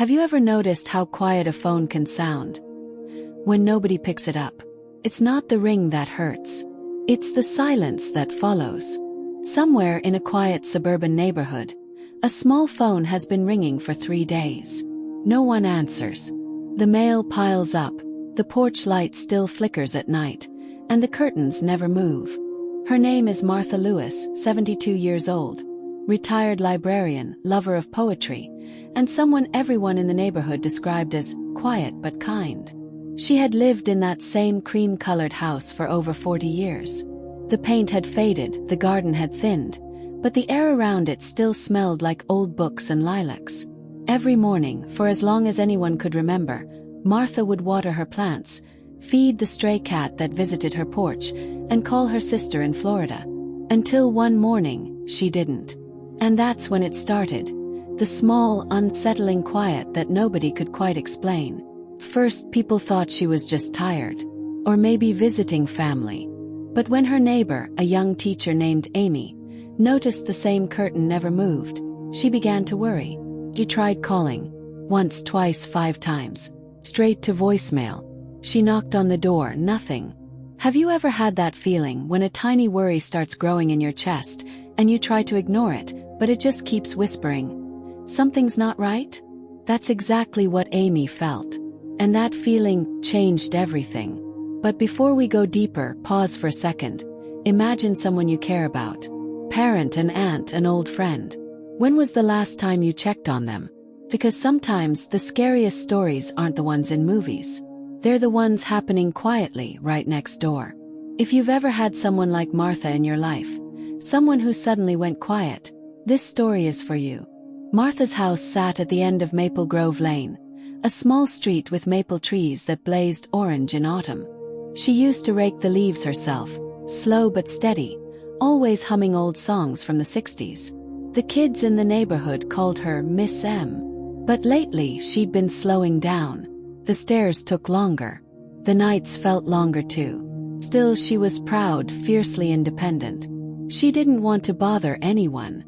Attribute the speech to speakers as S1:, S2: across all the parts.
S1: Have you ever noticed how quiet a phone can sound when nobody picks it up? It's not the ring that hurts. It's the silence that follows. Somewhere in a quiet suburban neighborhood, a small phone has been ringing for 3 days. No one answers. The mail piles up, the porch light still flickers at night, and the curtains never move. Her name is Martha Lewis, 72 years old, retired librarian, lover of poetry, and someone everyone in the neighborhood described as quiet but kind. She had lived in that same cream-colored house for over 40 years. The paint had faded, the garden had thinned, but the air around it still smelled like old books and lilacs. Every morning, for as long as anyone could remember, Martha would water her plants, feed the stray cat that visited her porch, and call her sister in Florida. Until one morning, she didn't. And that's when it started. The small, unsettling quiet that nobody could quite explain. First, people thought she was just tired, or maybe visiting family. But when her neighbor, a young teacher named Amy, noticed the same curtain never moved, she began to worry. She tried calling, once, twice, 5 times, straight to voicemail. She knocked on the door, nothing. Have you ever had that feeling when a tiny worry starts growing in your chest, and you try to ignore it, but it just keeps whispering, "Something's not right?" That's exactly what Amy felt. And that feeling changed everything. But before we go deeper, pause for a second. Imagine someone you care about. Parent, an aunt, an old friend. When was the last time you checked on them? Because sometimes the scariest stories aren't the ones in movies. They're the ones happening quietly right next door. If you've ever had someone like Martha in your life, someone who suddenly went quiet, this story is for you. Martha's house sat at the end of Maple Grove Lane, a small street with maple trees that blazed orange in autumn. She used to rake the leaves herself, slow but steady, always humming old songs from the 60s. The kids in the neighborhood called her Miss M. But lately she'd been slowing down. The stairs took longer. The nights felt longer too. Still, she was proud, fiercely independent. She didn't want to bother anyone.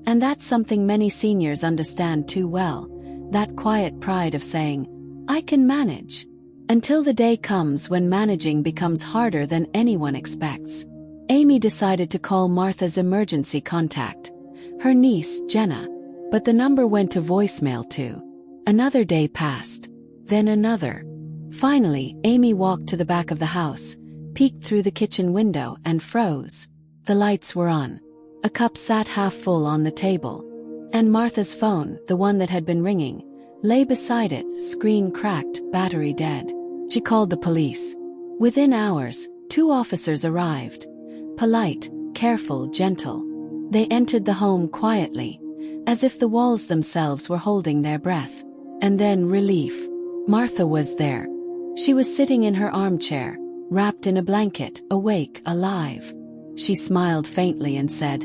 S1: And that's something many seniors understand too well. That quiet pride of saying, "I can manage." Until the day comes when managing becomes harder than anyone expects. Amy decided to call Martha's emergency contact, her niece, Jenna. But the number went to voicemail too. Another day passed. Then another. Finally, Amy walked to the back of the house, peeked through the kitchen window, and froze. The lights were on. A cup sat half full on the table. And Martha's phone, the one that had been ringing, lay beside it, screen cracked, battery dead. She called the police. Within hours, 2 officers arrived. Polite, careful, gentle. They entered the home quietly, as if the walls themselves were holding their breath. And then relief. Martha was there. She was sitting in her armchair, wrapped in a blanket, awake, alive. She smiled faintly and said,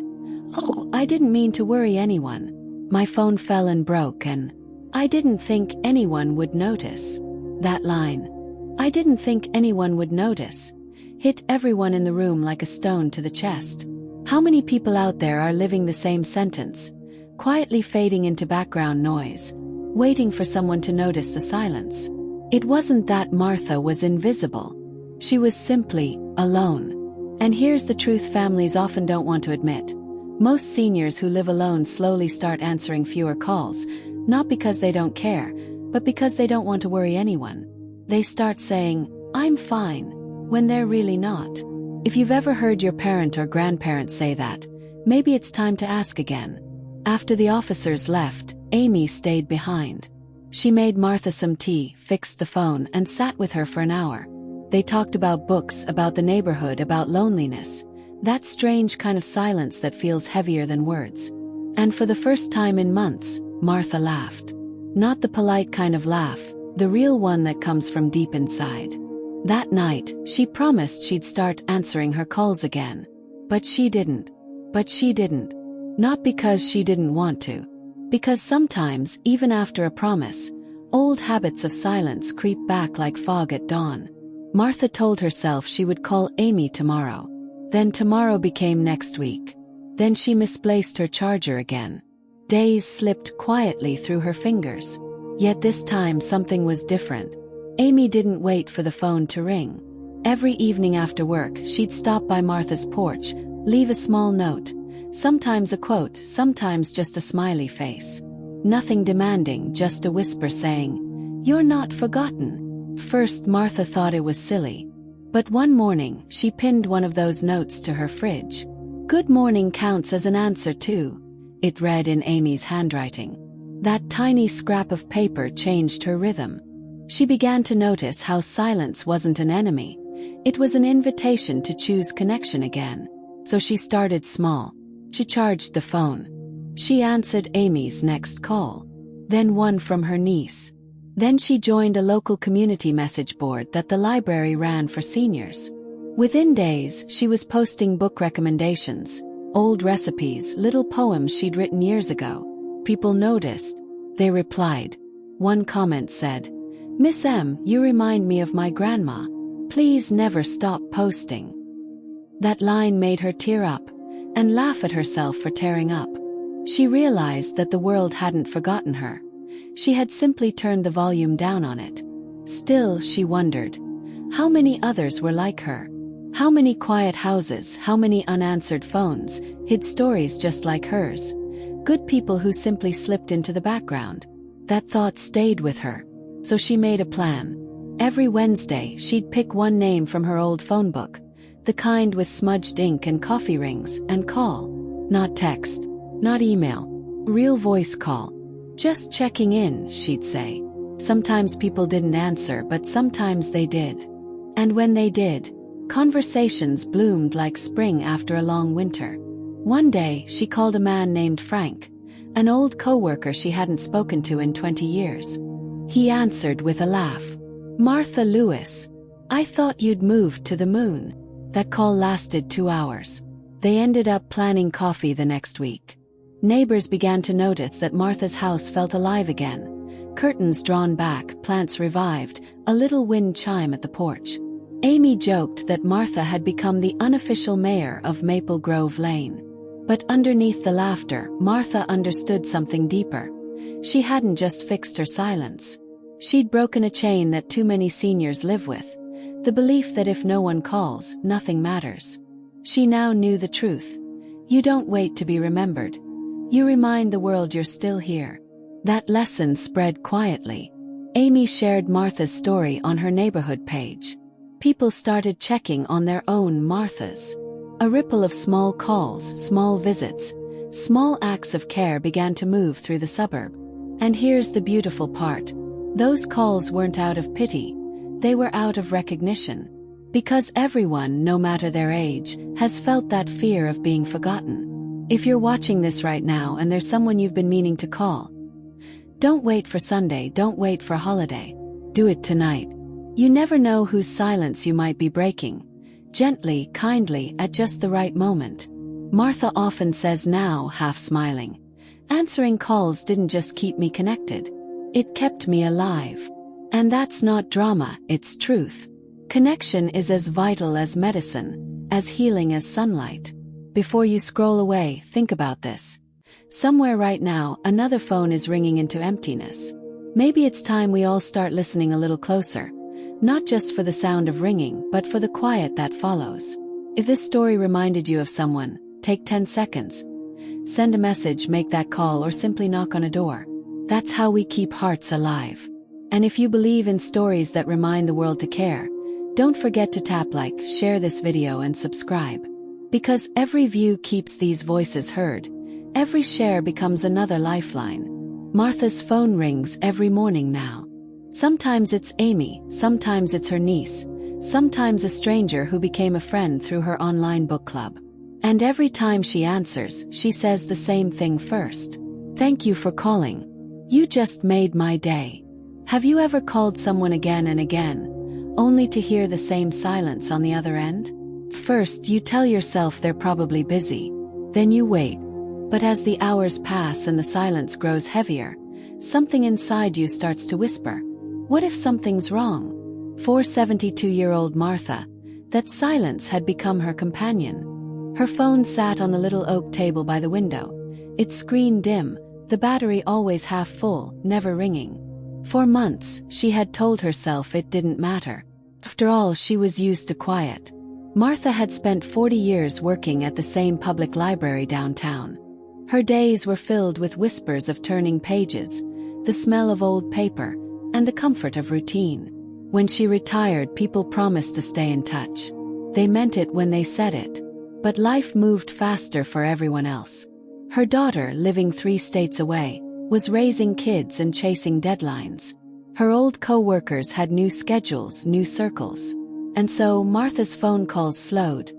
S1: "Oh, I didn't mean to worry anyone. My phone fell and broke and I didn't think anyone would notice." That line, "I didn't think anyone would notice," hit everyone in the room like a stone to the chest. How many people out there are living the same sentence, quietly fading into background noise, waiting for someone to notice the silence? It wasn't that Martha was invisible. She was simply alone. And here's the truth families often don't want to admit. Most seniors who live alone slowly start answering fewer calls, not because they don't care, but because they don't want to worry anyone. They start saying, "I'm fine," when they're really not. If you've ever heard your parent or grandparent say that, maybe it's time to ask again. After the officers left, Amy stayed behind. She made Martha some tea, fixed the phone, and sat with her for an hour. They talked about books, about the neighborhood, about loneliness. That strange kind of silence that feels heavier than words. And for the first time in months, Martha laughed. Not the polite kind of laugh, the real one that comes from deep inside. That night, she promised she'd start answering her calls again. But she didn't. Not because she didn't want to. Because sometimes, even after a promise, old habits of silence creep back like fog at dawn. Martha told herself she would call Amy tomorrow. Then tomorrow became next week. Then she misplaced her charger again. Days slipped quietly through her fingers. Yet this time something was different. Amy didn't wait for the phone to ring. Every evening after work, she'd stop by Martha's porch, leave a small note, sometimes a quote, sometimes just a smiley face. Nothing demanding, just a whisper saying, "You're not forgotten." First, Martha thought it was silly. But one morning, she pinned one of those notes to her fridge. "Good morning" counts as an answer too, it read in Amy's handwriting. That tiny scrap of paper changed her rhythm. She began to notice how silence wasn't an enemy. It was an invitation to choose connection again. So she started small. She charged the phone. She answered Amy's next call. Then one from her niece. Then she joined a local community message board that the library ran for seniors. Within days, she was posting book recommendations, old recipes, little poems she'd written years ago. People noticed. They replied. One comment said, "Miss M, you remind me of my grandma. Please never stop posting." That line made her tear up and laugh at herself for tearing up. She realized that the world hadn't forgotten her. She had simply turned the volume down on it. Still, she wondered, how many others were like her? How many quiet houses, how many unanswered phones, hid stories just like hers? Good people who simply slipped into the background. That thought stayed with her. So she made a plan. Every Wednesday, she'd pick one name from her old phone book, the kind with smudged ink and coffee rings, and call. Not text, not email, real voice call. "Just checking in," she'd say. Sometimes people didn't answer, but sometimes they did. And when they did, conversations bloomed like spring after a long winter. One day, she called a man named Frank, an old coworker she hadn't spoken to in 20 years. He answered with a laugh. "Martha Lewis. I thought you'd moved to the moon." That call lasted 2 hours. They ended up planning coffee the next week. Neighbors began to notice that Martha's house felt alive again. Curtains drawn back, plants revived, a little wind chime at the porch. Amy joked that Martha had become the unofficial mayor of Maple Grove Lane. But underneath the laughter, Martha understood something deeper. She hadn't just fixed her silence. She'd broken a chain that too many seniors live with. The belief that if no one calls, nothing matters. She now knew the truth. You don't wait to be remembered. You remind the world you're still here. That lesson spread quietly. Amy shared Martha's story on her neighborhood page. People started checking on their own Marthas. A ripple of small calls, small visits, small acts of care began to move through the suburb. And here's the beautiful part. Those calls weren't out of pity. They were out of recognition. Because everyone, no matter their age, has felt that fear of being forgotten. If you're watching this right now and there's someone you've been meaning to call, don't wait for Sunday, don't wait for a holiday. Do it tonight. You never know whose silence you might be breaking. Gently, kindly, at just the right moment. Martha often says now, half smiling, answering calls didn't just keep me connected. It kept me alive. And that's not drama, it's truth. Connection is as vital as medicine, as healing as sunlight. Before you scroll away, think about this. Somewhere right now, another phone is ringing into emptiness. Maybe it's time we all start listening a little closer. Not just for the sound of ringing, but for the quiet that follows. If this story reminded you of someone, take 10 seconds. Send a message, make that call, or simply knock on a door. That's how we keep hearts alive. And if you believe in stories that remind the world to care, don't forget to tap like, share this video and subscribe. Because every view keeps these voices heard. Every share becomes another lifeline. Martha's phone rings every morning now. Sometimes it's Amy, sometimes it's her niece, sometimes a stranger who became a friend through her online book club. And every time she answers, she says the same thing first. "Thank you for calling. You just made my day." Have you ever called someone again and again, only to hear the same silence on the other end? First, you tell yourself they're probably busy. Then you wait. But as the hours pass and the silence grows heavier, something inside you starts to whisper, what if something's wrong? For 72-year-old Martha, that silence had become her companion. Her phone sat on the little oak table by the window, its screen dim, the battery always half full, never ringing. For months, she had told herself it didn't matter. After all, she was used to quiet. Martha had spent 40 years working at the same public library downtown. Her days were filled with whispers of turning pages, the smell of old paper, and the comfort of routine. When she retired, people promised to stay in touch. They meant it when they said it. But life moved faster for everyone else. Her daughter, living 3 states away, was raising kids and chasing deadlines. Her old co-workers had new schedules, new circles. And so Martha's phone calls slowed,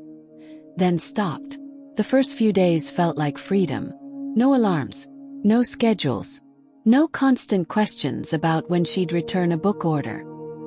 S1: then stopped. The first few days felt like freedom. No alarms, no schedules, no constant questions about when she'd return a book order.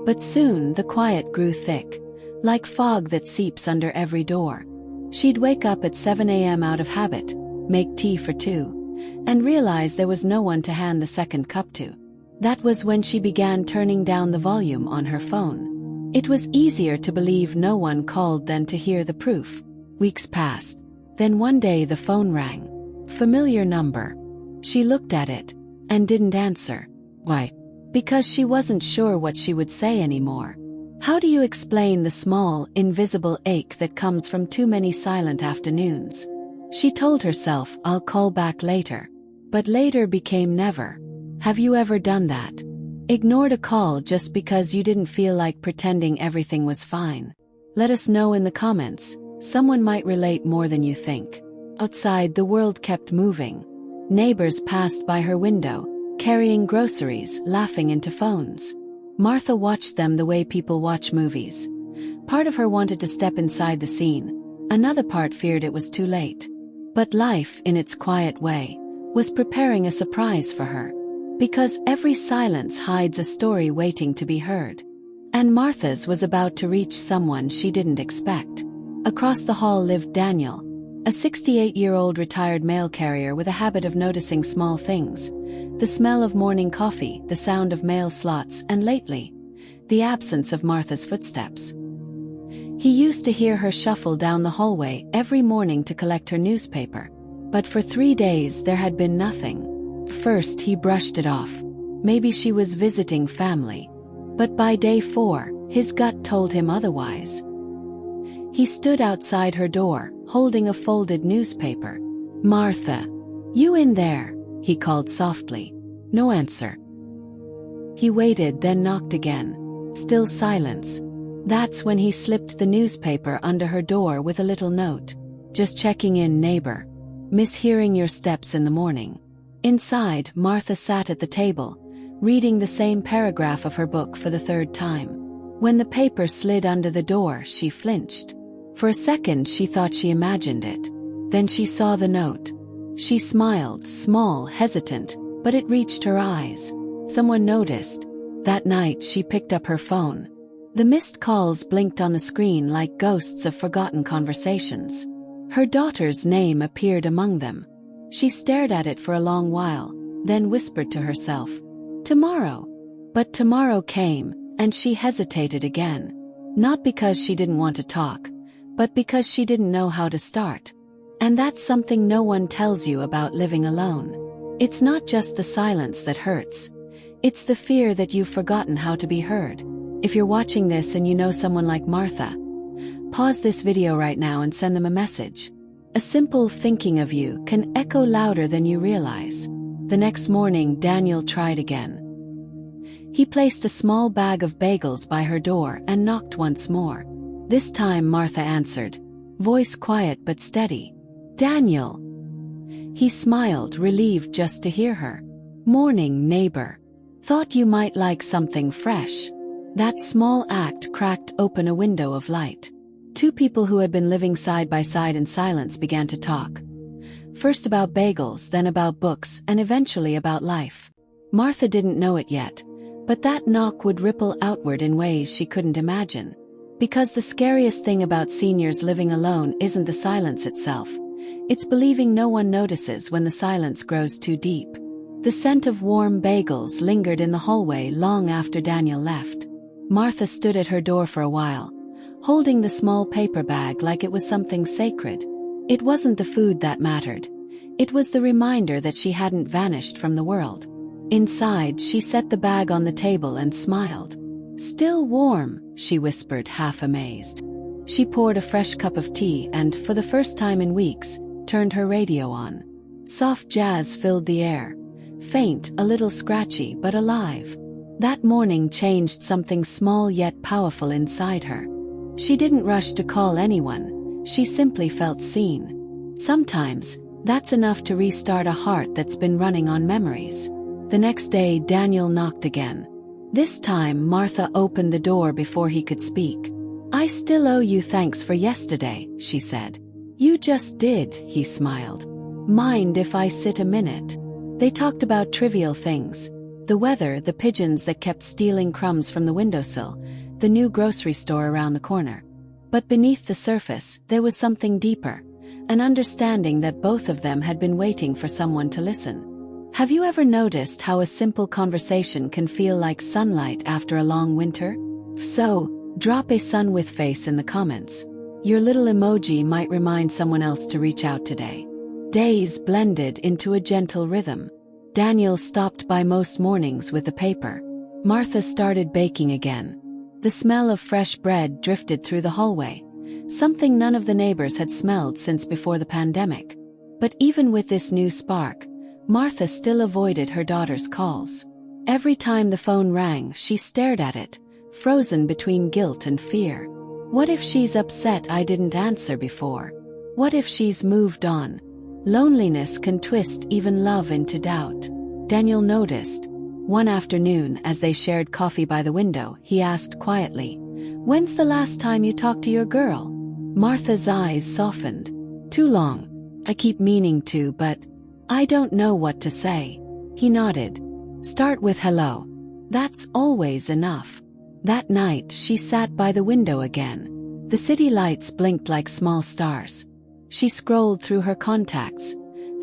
S1: But soon the quiet grew thick, like fog that seeps under every door. She'd wake up at 7 a.m. out of habit, make tea for 2, and realize there was no one to hand the second cup to. That was when she began turning down the volume on her phone. It was easier to believe no one called than to hear the proof. Weeks passed. Then one day the phone rang. Familiar number. She looked at it and didn't answer. Why? Because she wasn't sure what she would say anymore. How do you explain the small, invisible ache that comes from too many silent afternoons? She told herself, I'll call back later. But later became never. Have you ever done that? Ignored a call just because you didn't feel like pretending everything was fine? Let us know in the comments. Someone might relate more than you think. Outside, the world kept moving. Neighbors passed by her window, carrying groceries, laughing into phones. Martha watched them the way people watch movies. Part of her wanted to step inside the scene. Another part feared it was too late. But life, in its quiet way, was preparing a surprise for her. Because every silence hides a story waiting to be heard. And Martha's was about to reach someone she didn't expect. Across the hall lived Daniel, a 68-year-old retired mail carrier with a habit of noticing small things. The smell of morning coffee, the sound of mail slots, and lately, the absence of Martha's footsteps. He used to hear her shuffle down the hallway every morning to collect her newspaper. But for 3 days there had been nothing. First he brushed it off. Maybe she was visiting family. But by day 4, his gut told him otherwise. He stood outside her door, holding a folded newspaper. Martha, you in there? He called softly. No answer. He waited, then knocked again. Still silence. That's when he slipped the newspaper under her door with a little note. Just checking in, neighbor. Miss hearing your steps in the morning. Inside, Martha sat at the table, reading the same paragraph of her book for the 3rd time. When the paper slid under the door, she flinched. For a second she thought she imagined it. Then she saw the note. She smiled, small, hesitant, but it reached her eyes. Someone noticed. That night she picked up her phone. The missed calls blinked on the screen like ghosts of forgotten conversations. Her daughter's name appeared among them. She stared at it for a long while, then whispered to herself, tomorrow. But tomorrow came, and she hesitated again. Not because she didn't want to talk, but because she didn't know how to start. And that's something no one tells you about living alone. It's not just the silence that hurts. It's the fear that you've forgotten how to be heard. If you're watching this and you know someone like Martha, pause this video right now and send them a message. A simple thinking of you can echo louder than you realize. The next morning, Daniel tried again. He placed a small bag of bagels by her door and knocked once more. This time Martha answered, voice quiet but steady. Daniel. He smiled, relieved just to hear her. Morning, neighbor. Thought you might like something fresh. That small act cracked open a window of light. 2 people who had been living side by side in silence began to talk. First about bagels, then about books, and eventually about life. Martha didn't know it yet, but that knock would ripple outward in ways she couldn't imagine. Because the scariest thing about seniors living alone isn't the silence itself. It's believing no one notices when the silence grows too deep. The scent of warm bagels lingered in the hallway long after Daniel left. Martha stood at her door for a while, holding the small paper bag like it was something sacred. It wasn't the food that mattered. It was the reminder that she hadn't vanished from the world. Inside, she set the bag on the table and smiled. "Still warm," she whispered, half amazed. She poured a fresh cup of tea and, for the first time in weeks, turned her radio on. Soft jazz filled the air. Faint, a little scratchy, but alive. That morning changed something small yet powerful inside her. She didn't rush to call anyone. She simply felt seen. Sometimes, that's enough to restart a heart that's been running on memories. The next day, Daniel knocked again. This time, Martha opened the door before he could speak. "I still owe you thanks for yesterday," she said. "You just did," he smiled. "Mind if I sit a minute?" They talked about trivial things. The weather, the pigeons that kept stealing crumbs from the windowsill, the new grocery store around the corner. But beneath the surface, there was something deeper, an understanding that both of them had been waiting for someone to listen. Have you ever noticed how a simple conversation can feel like sunlight after a long winter? If so, drop a sun with face in the comments. Your little emoji might remind someone else to reach out today. Days blended into a gentle rhythm. Daniel stopped by most mornings with a paper. Martha started baking again. The smell of fresh bread drifted through the hallway, something none of the neighbors had smelled since before the pandemic. But even with this new spark, Martha still avoided her daughter's calls. Every time the phone rang, she stared at it, frozen between guilt and fear. What if she's upset I didn't answer before? What if she's moved on? Loneliness can twist even love into doubt. Daniel noticed. One afternoon, as they shared coffee by the window, he asked quietly, "When's the last time you talked to your girl?" Martha's eyes softened. "Too long. I keep meaning to, but I don't know what to say." He nodded. "Start with hello. That's always enough." That night, she sat by the window again. The city lights blinked like small stars. She scrolled through her contacts,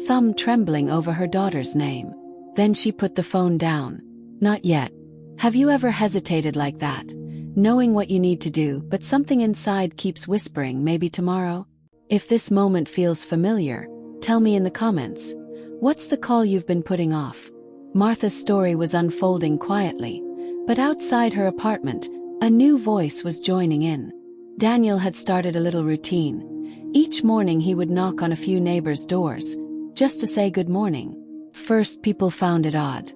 S1: thumb trembling over her daughter's name. Then she put the phone down. "Not yet." Have you ever hesitated like that, knowing what you need to do, but something inside keeps whispering, maybe tomorrow? If this moment feels familiar, tell me in the comments. What's the call you've been putting off? Martha's story was unfolding quietly, but outside her apartment, a new voice was joining in. Daniel had started a little routine. Each morning he would knock on a few neighbors' doors, just to say good morning. First, people found it odd.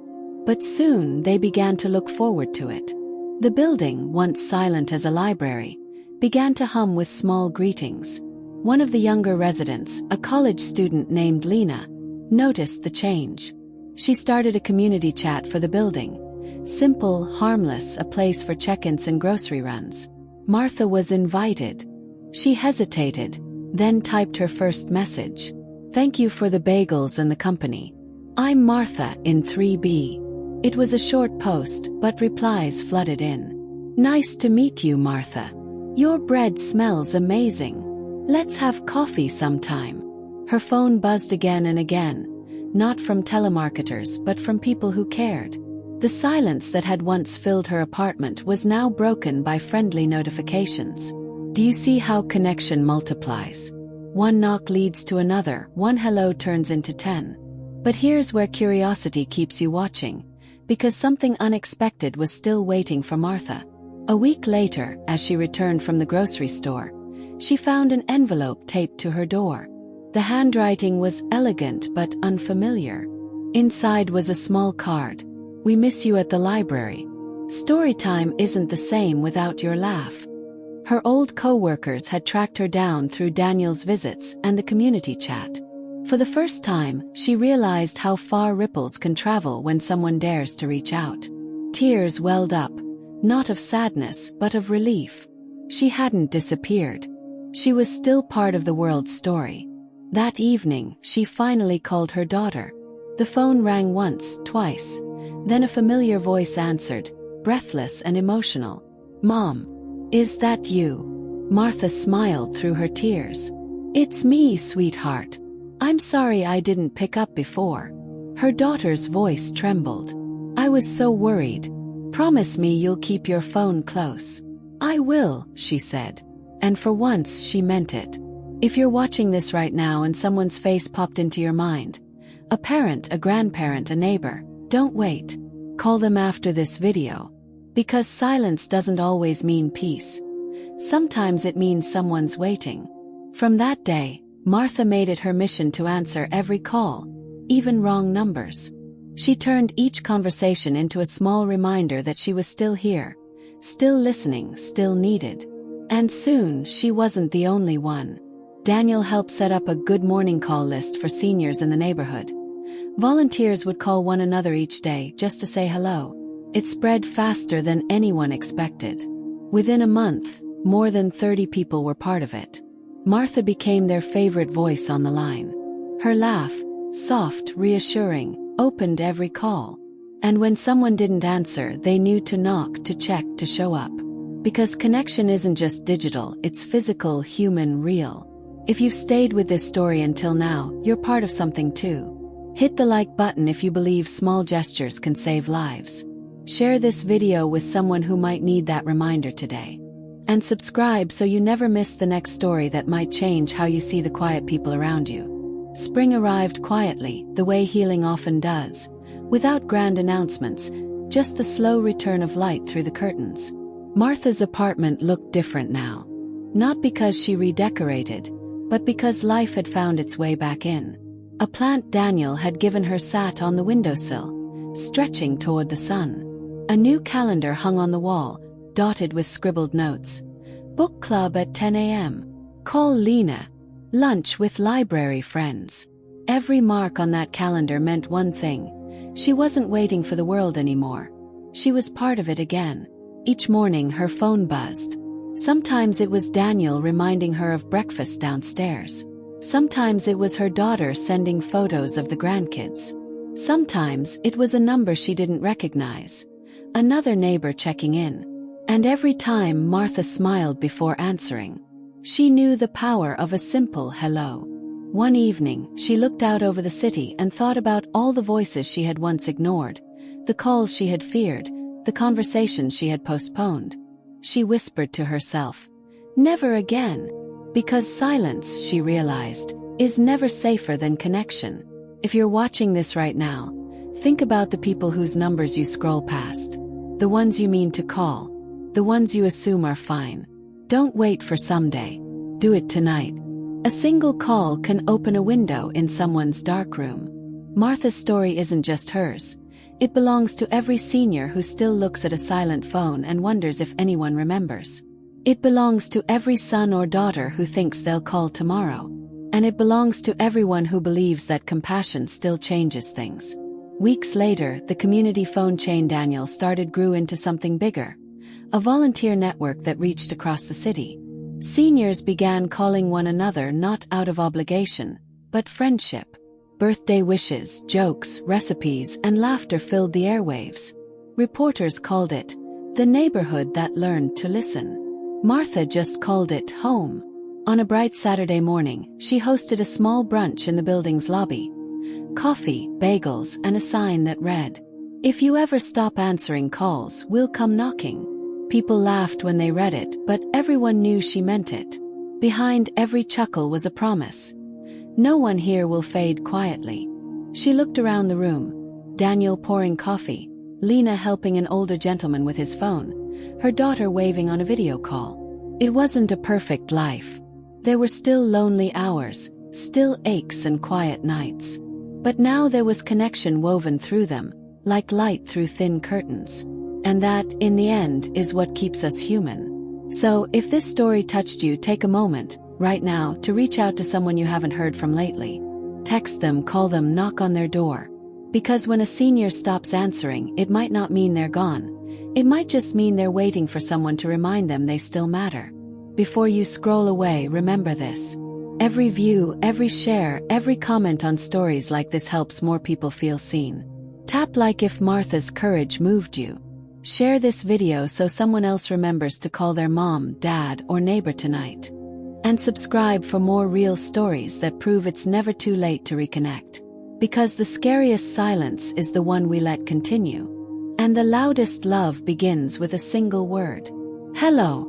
S1: But soon they began to look forward to it. The building, once silent as a library, began to hum with small greetings. One of the younger residents, a college student named Lena, noticed the change. She started a community chat for the building. Simple, harmless, a place for check-ins and grocery runs. Martha was invited. She hesitated, then typed her first message. "Thank you for the bagels and the company. I'm Martha in 3B. It was a short post, but replies flooded in. "Nice to meet you, Martha. Your bread smells amazing. Let's have coffee sometime." Her phone buzzed again and again, not from telemarketers but from people who cared. The silence that had once filled her apartment was now broken by friendly notifications. Do you see how connection multiplies? One knock leads to another, one hello turns into 10. But here's where curiosity keeps you watching, because something unexpected was still waiting for Martha. A week later, as she returned from the grocery store, she found an envelope taped to her door. The handwriting was elegant but unfamiliar. Inside was a small card. "We miss you at the library. Storytime isn't the same without your laugh." Her old co-workers had tracked her down through Daniel's visits and the community chat. For the first time, she realized how far ripples can travel when someone dares to reach out. Tears welled up, not of sadness but of relief. She hadn't disappeared. She was still part of the world's story. That evening, she finally called her daughter. The phone rang once, twice. Then a familiar voice answered, breathless and emotional. "Mom, is that you?" Martha smiled through her tears. "It's me, sweetheart. I'm sorry I didn't pick up before." Her daughter's voice trembled. "I was so worried. Promise me you'll keep your phone close." "I will," she said. And for once she meant it. If you're watching this right now and someone's face popped into your mind, a parent, a grandparent, a neighbor, Don't wait. Call them after this video. Because silence doesn't always mean peace. Sometimes it means someone's waiting. From that day, Martha made it her mission to answer every call, even wrong numbers. She turned each conversation into a small reminder that she was still here, still listening, still needed. And soon, she wasn't the only one. Daniel helped set up a good morning call list for seniors in the neighborhood. Volunteers would call one another each day just to say hello. It spread faster than anyone expected. Within a month, more than 30 people were part of it. Martha became their favorite voice on the line. Her laugh, soft, reassuring, opened every call. And when someone didn't answer, they knew to knock, to check, to show up. Because connection isn't just digital, it's physical, human, real. If you've stayed with this story until now, you're part of something too. Hit the like button if you believe small gestures can save lives. Share this video with someone who might need that reminder today. And subscribe so you never miss the next story that might change how you see the quiet people around you. Spring arrived quietly, the way healing often does, without grand announcements, just the slow return of light through the curtains. Martha's apartment looked different now. Not because she redecorated, but because life had found its way back in. A plant Daniel had given her sat on the windowsill, stretching toward the sun. A new calendar hung on the wall, dotted with scribbled notes. Book club at 10 a.m. Call Lena. Lunch with library friends. Every mark on that calendar meant one thing. She wasn't waiting for the world anymore. She was part of it again. Each morning her phone buzzed. Sometimes it was Daniel reminding her of breakfast downstairs. Sometimes it was her daughter sending photos of the grandkids. Sometimes it was a number she didn't recognize. Another neighbor checking in. And every time Martha smiled before answering. She knew the power of a simple hello. One evening, she looked out over the city and thought about all the voices she had once ignored, the calls she had feared, the conversations she had postponed. She whispered to herself, "Never again." Because silence, she realized, is never safer than connection. If you're watching this right now, think about the people whose numbers you scroll past. The ones you mean to call. The ones you assume are fine. Don't wait for someday. Do it tonight. A single call can open a window in someone's dark room. Martha's story isn't just hers. It belongs to every senior who still looks at a silent phone and wonders if anyone remembers. It belongs to every son or daughter who thinks they'll call tomorrow. And it belongs to everyone who believes that compassion still changes things. Weeks later, the community phone chain Daniel started grew into something bigger. A volunteer network that reached across the city. Seniors began calling one another not out of obligation, but friendship. Birthday wishes, jokes, recipes, and laughter filled the airwaves. Reporters called it the neighborhood that learned to listen. Martha just called it home. On a bright Saturday morning, she hosted a small brunch in the building's lobby. Coffee, bagels, and a sign that read, "If you ever stop answering calls, we'll come knocking." People laughed when they read it, but everyone knew she meant it. Behind every chuckle was a promise. No one here will fade quietly. She looked around the room. Daniel pouring coffee, Lena helping an older gentleman with his phone, her daughter waving on a video call. It wasn't a perfect life. There were still lonely hours, still aches and quiet nights. But now there was connection woven through them, like light through thin curtains. And that, in the end, is what keeps us human. So, if this story touched you, take a moment, right now, to reach out to someone you haven't heard from lately. Text them, call them, knock on their door. Because when a senior stops answering, it might not mean they're gone. It might just mean they're waiting for someone to remind them they still matter. Before you scroll away, remember this. Every view, every share, every comment on stories like this helps more people feel seen. Tap like if Martha's courage moved you. Share this video so someone else remembers to call their mom, dad, or neighbor tonight. And subscribe for more real stories that prove it's never too late to reconnect. Because the scariest silence is the one we let continue. And the loudest love begins with a single word. Hello.